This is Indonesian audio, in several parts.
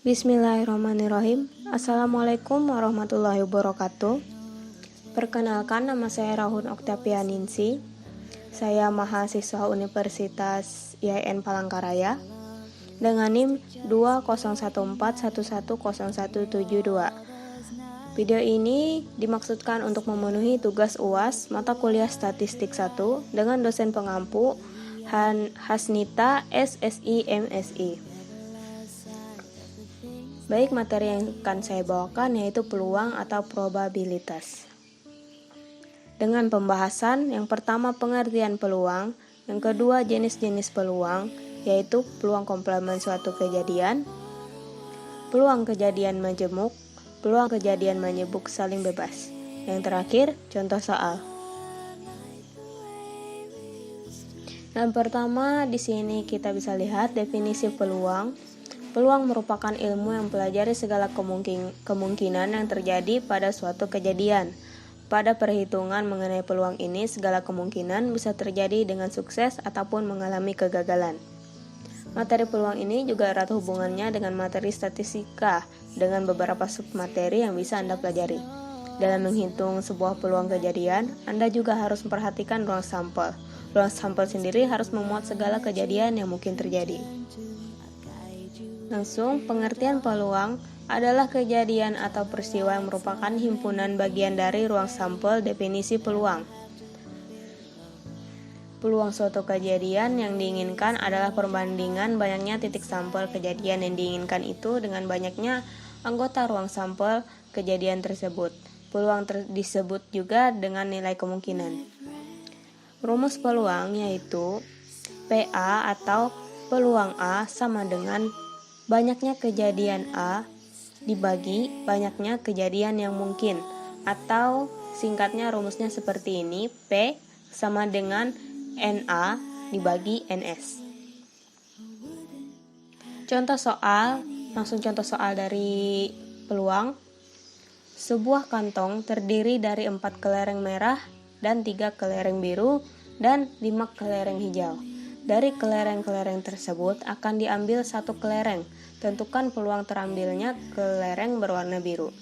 Bismillahirrahmanirrahim. Assalamualaikum warahmatullahi wabarakatuh. Perkenalkan, nama saya Rahun Oktavianingsi. Saya mahasiswa Universitas IAIN Palangkaraya dengan NIM 2014110172. Video ini dimaksudkan untuk memenuhi tugas UAS mata kuliah Statistik 1 dengan dosen pengampu Hasnita SSI MSI. Baik, materi yang akan saya bawakan yaitu peluang atau probabilitas. Dengan pembahasan yang pertama pengertian peluang, yang kedua jenis-jenis peluang, yaitu peluang komplement suatu kejadian, peluang kejadian majemuk, peluang kejadian menyebut saling bebas. Yang terakhir, contoh soal. Yang pertama di sini kita bisa lihat definisi peluang. Peluang merupakan ilmu yang mempelajari segala kemungkinan yang terjadi pada suatu kejadian. Pada perhitungan mengenai peluang ini, segala kemungkinan bisa terjadi dengan sukses ataupun mengalami kegagalan. Materi peluang ini juga erat hubungannya dengan materi statistika dengan beberapa submateri yang bisa Anda pelajari. Dalam menghitung sebuah peluang kejadian, Anda juga harus memperhatikan ruang sampel. Ruang sampel sendiri harus memuat segala kejadian yang mungkin terjadi. Langsung, pengertian peluang adalah kejadian atau peristiwa yang merupakan himpunan bagian dari ruang sampel definisi peluang. Peluang suatu kejadian yang diinginkan adalah perbandingan banyaknya titik sampel kejadian yang diinginkan itu dengan banyaknya anggota ruang sampel kejadian tersebut. Peluang disebut juga dengan nilai kemungkinan. Rumus peluang yaitu PA atau peluang A sama dengan banyaknya kejadian A dibagi banyaknya kejadian yang mungkin, atau singkatnya rumusnya seperti ini, P sama dengan NA dibagi NS. Contoh soal, langsung contoh soal dari peluang. Sebuah kantong terdiri dari 4 kelereng merah dan 3 kelereng biru dan 5 kelereng hijau. Dari kelereng-kelereng tersebut akan diambil 1 kelereng. Tentukan peluang terambilnya kelereng berwarna biru.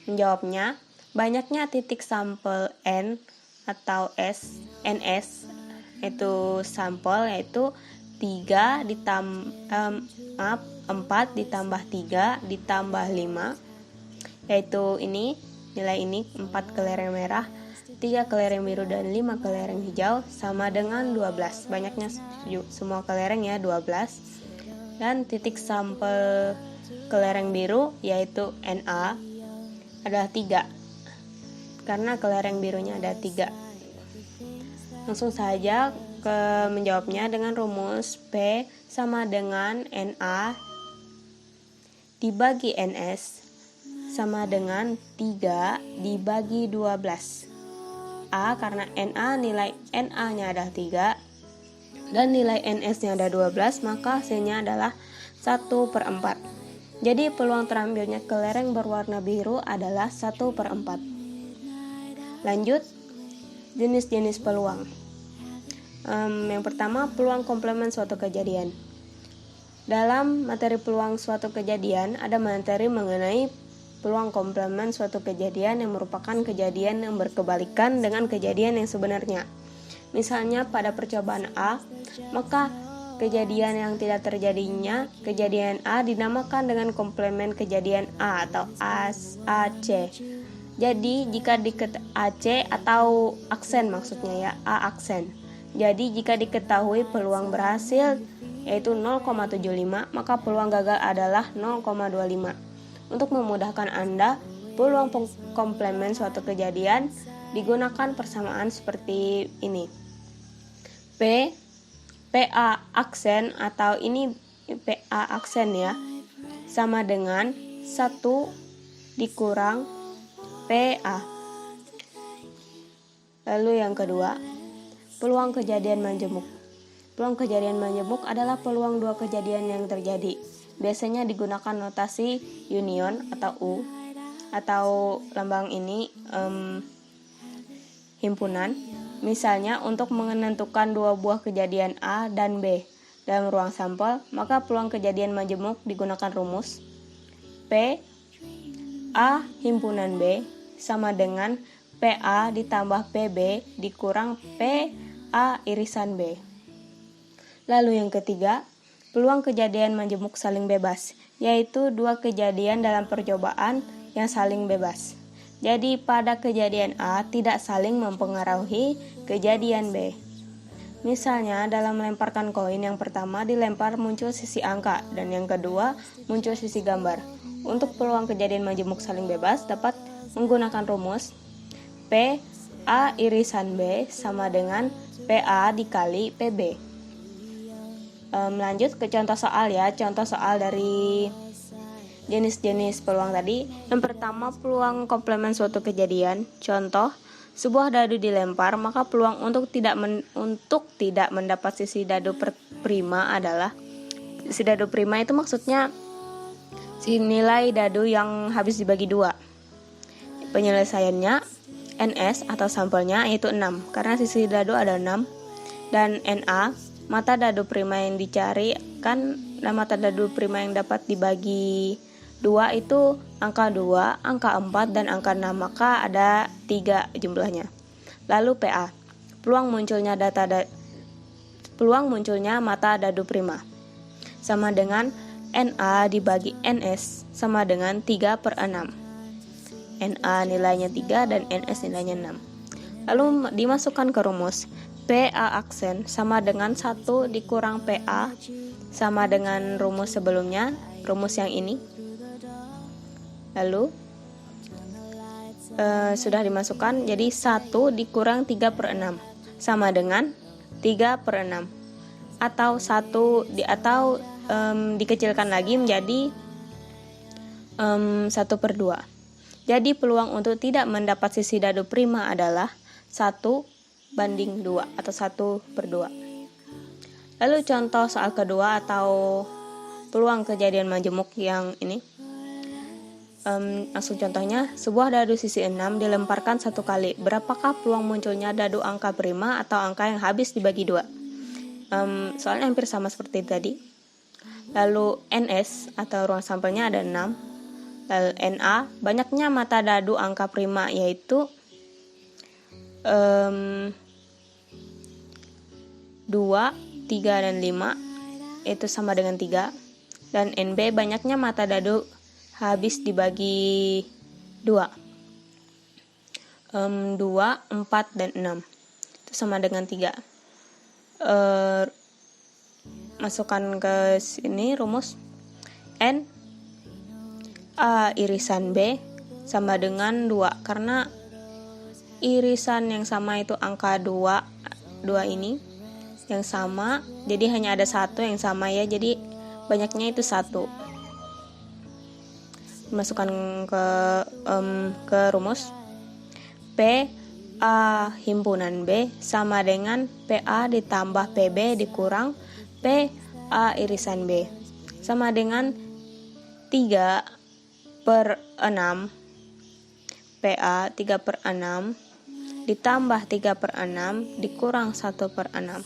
Menjawabnya, banyaknya titik sampel N atau NS itu sampel yaitu 4 ditambah 3 ditambah 5, yaitu ini nilai ini 4 kelereng merah, 3 kelereng biru dan 5 kelereng hijau sama dengan 12. Banyaknya semua kelereng ya 12. Dan titik sampel kelereng biru yaitu NA adalah 3. Karena kelereng birunya ada 3. Langsung saja menjawabnya dengan rumus P sama dengan NA dibagi NS sama dengan 3 dibagi 12. A karena NA nilai NA-nya adalah 3 dan nilai NS-nya ada 12, maka hasilnya adalah 1/4. Jadi peluang terambilnya kelereng berwarna biru adalah 1/4. Lanjut, jenis-jenis peluang. Yang pertama, peluang komplement suatu kejadian. Dalam materi peluang suatu kejadian, ada materi mengenai peluang komplement suatu kejadian yang merupakan kejadian yang berkebalikan dengan kejadian yang sebenarnya. Misalnya pada percobaan A, maka kejadian yang tidak terjadinya kejadian A dinamakan dengan komplement kejadian A atau AC. Jadi jika AC atau aksen maksudnya ya, A aksen. Jadi jika diketahui peluang berhasil yaitu 0,75, maka peluang gagal adalah 0,25. Untuk memudahkan Anda, peluang komplement suatu kejadian digunakan persamaan seperti ini. PA aksen atau ini PA aksen ya, sama dengan 1 dikurang PA. Lalu yang kedua, peluang kejadian majemuk. Peluang kejadian majemuk adalah peluang 2 kejadian yang terjadi. Biasanya digunakan notasi union atau U atau lambang ini himpunan. Misalnya untuk menentukan 2 buah kejadian A dan B dalam ruang sampel, maka peluang kejadian majemuk digunakan rumus P A himpunan B sama dengan PA ditambah PB dikurang PA irisan B. Lalu yang ketiga, peluang kejadian majemuk saling bebas, yaitu dua kejadian dalam percobaan yang saling bebas. Jadi pada kejadian A tidak saling mempengaruhi kejadian B. Misalnya dalam melemparkan koin yang pertama dilempar muncul sisi angka dan yang kedua muncul sisi gambar. Untuk peluang kejadian majemuk saling bebas dapat menggunakan rumus P A irisan B sama dengan PA dikali PB. Lanjut ke contoh soal ya. Contoh soal dari jenis-jenis peluang tadi. Yang pertama, peluang komplement suatu kejadian. Contoh, sebuah dadu dilempar, maka peluang untuk tidak mendapat sisi dadu prima adalah sisi dadu prima itu maksudnya si nilai dadu yang habis dibagi 2. Penyelesaiannya NS atau sampelnya yaitu 6 karena sisi dadu ada 6 dan NA mata dadu prima yang dicari kan, dan mata dadu prima yang dapat dibagi 2 itu angka 2, angka 4, dan angka 6, maka ada 3 jumlahnya. Lalu PA, peluang munculnya mata dadu prima sama dengan NA dibagi NS sama dengan 3/6. NA nilainya 3 dan NS nilainya 6. Lalu dimasukkan ke rumus PA aksen sama dengan 1 dikurang PA sama dengan rumus sebelumnya, rumus yang ini. Lalu sudah dimasukkan, jadi 1 dikurang 3/6 sama dengan 3/6 atau dikecilkan lagi menjadi 1/2. Jadi peluang untuk tidak mendapat sisi dadu prima adalah 1/2 atau 1/2. Lalu contoh soal kedua atau peluang kejadian majemuk yang ini. Langsung contohnya, sebuah dadu sisi 6 dilemparkan 1 kali. Berapakah peluang munculnya dadu angka prima atau angka yang habis dibagi 2? Soalnya hampir sama seperti tadi. Lalu NS atau ruang sampelnya ada 6. Lalu NA, banyaknya mata dadu angka prima yaitu 2, 3, dan 5 itu sama dengan 3. Dan NB, banyaknya mata dadu habis dibagi 2, 2, 4, dan 6 itu sama dengan 3. Masukkan ke sini rumus N A irisan B sama dengan 2 karena irisan yang sama itu angka 2 ini yang sama, jadi hanya ada 1 yang sama ya, jadi banyaknya itu 1. Masukkan ke rumus P A himpunan B sama dengan PA ditambah PB dikurang PA irisan B sama dengan 3/6 PA 3/6 ditambah 3/6 dikurang 1/6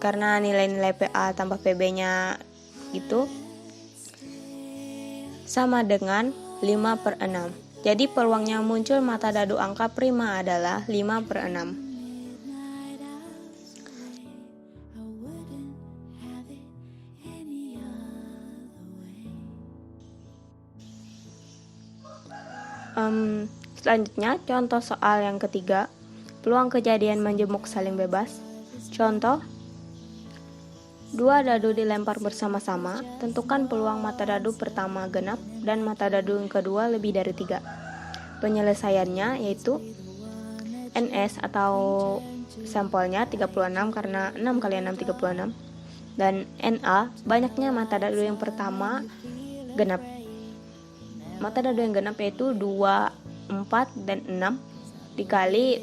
karena nilai-nilai PA tambah PB-nya gitu sama dengan 5/6. Jadi peluangnya muncul mata dadu angka prima adalah 5/6. Selanjutnya contoh soal yang ketiga, peluang kejadian majemuk saling bebas. Contoh, 2 dadu dilempar bersama-sama, tentukan peluang mata dadu pertama genap dan mata dadu yang kedua lebih dari 3. Penyelesaiannya yaitu NS atau sampelnya 36 karena 6 kali 6 36 dan NA banyaknya mata dadu yang pertama genap. Mata dadu yang genap yaitu 2, 4, dan 6 dikali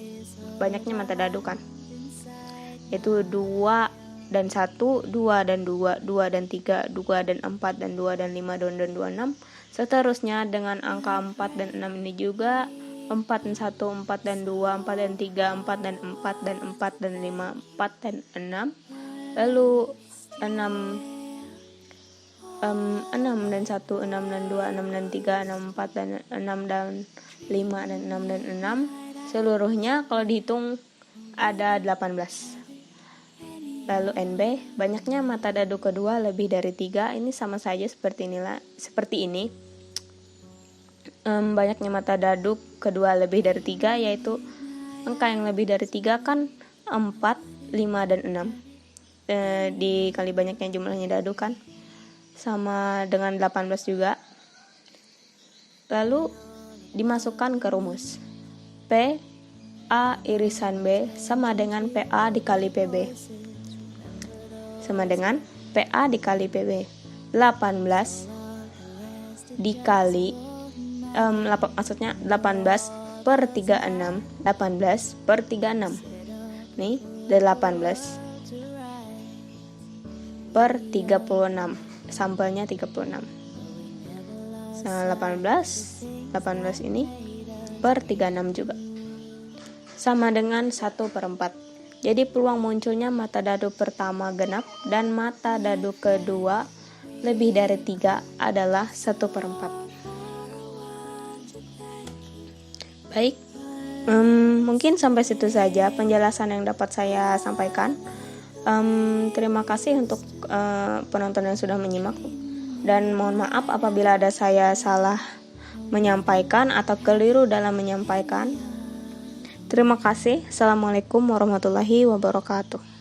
banyaknya mata dadu kan, yaitu 2 dan 1, 2 dan 2, 2 dan 3, 2 dan 4, dan 2 dan 5, 2 dan 2, 6. Seterusnya dengan angka 4 dan 6 ini juga 4 dan 1, 4 dan 2, 4 dan 3, 4 dan 4, dan 4 dan 5, 4 dan 6. Lalu 6 6 dan 1, 6 dan 2, 6 dan 3, 6, 4 dan 6 dan 5 dan 6 dan 6. Seluruhnya kalau dihitung ada 18. Lalu NB, banyaknya mata dadu kedua lebih dari 3. Ini sama saja seperti ini. Banyaknya mata dadu kedua lebih dari 3, yaitu angka yang lebih dari 3 kan 4, 5, dan 6. Dikali banyaknya jumlahnya dadu kan sama dengan 18 juga. Lalu dimasukkan ke rumus. P A irisan B sama dengan PA dikali PB. Sama dengan PA dikali PB. 18 dikali maksudnya 18 per 36. 18 per 36. Nih, 18 per 36. Sampelnya 36. Nah, 18 ini per 36 juga. Sama dengan 1/4. Jadi peluang munculnya mata dadu pertama genap dan mata dadu kedua lebih dari 3 adalah 1/4. Baik, mungkin sampai situ saja penjelasan yang dapat saya sampaikan. Terima kasih untuk penonton yang sudah menyimak, dan mohon maaf apabila ada saya salah menyampaikan atau keliru dalam menyampaikan. Terima kasih. Assalamualaikum warahmatullahi wabarakatuh.